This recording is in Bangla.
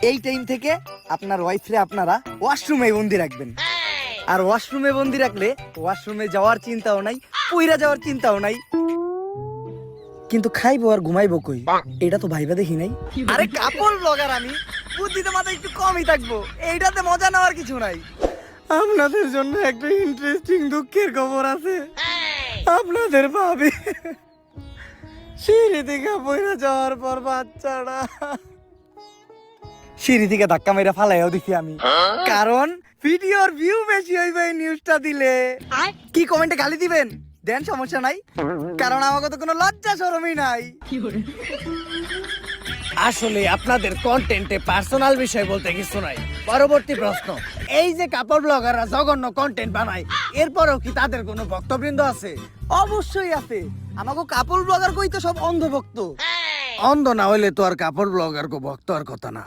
এই টাইম থেকে আপনার ওয়াইফরে আপনারা ওয়াশরুমে বন্দি রাখবেন। আর ওয়াশরুমে বন্দি রাখলে ওয়াশরুমে যাওয়ার চিন্তাও নাই, পইরা যাওয়ার চিন্তাও নাই। কিন্তু খাইবো আর ঘুমাইবো কই, এটা তো ভাইবা দেখি নাই। আরে কাপড় ব্লগার আমি, বুদ্ধিতে মাথা একটু কমই থাকবো, এইটাতে মজা নেওয়ার কিছু নাই। আপনাদের জন্য একটা ইন্টারেস্টিং দুঃখের খবর আছে। আপনাদের ভাবি সিঁড়ি থেকে পড়ে যাওয়ার পর বাচ্চাটা সিঁড়ি থেকে ধাক্কা মেরে ফালাইও দেখি আমি। কারণ ভিডিওর ভিউ বেশি হইবে এই নিউজটা দিলে। কি কমেন্টে গালি দিবেন দেন, সমস্যা নাই, কারণ আমাকে তো কোনো লজ্জা শরমই নাই। আসলে আপনাদের কন্টেন্টে পার্সোনাল বিষয় বলতে কিছু নাই। পরবর্তী প্রশ্ন, এই যে কাপড় ব্লগাররা জঘন্য কন্টেন্ট বানায়, এরপরেও কি তাদের কোনো ভক্তবৃন্দ আছে? অবশ্যই আছে, আমাকে কাপড় ব্লগার কই তো সব অন্ধভক্ত। অন্ধ না হইলে তো আর কাপড় ব্লগার কো ভক্ত আর কথা না।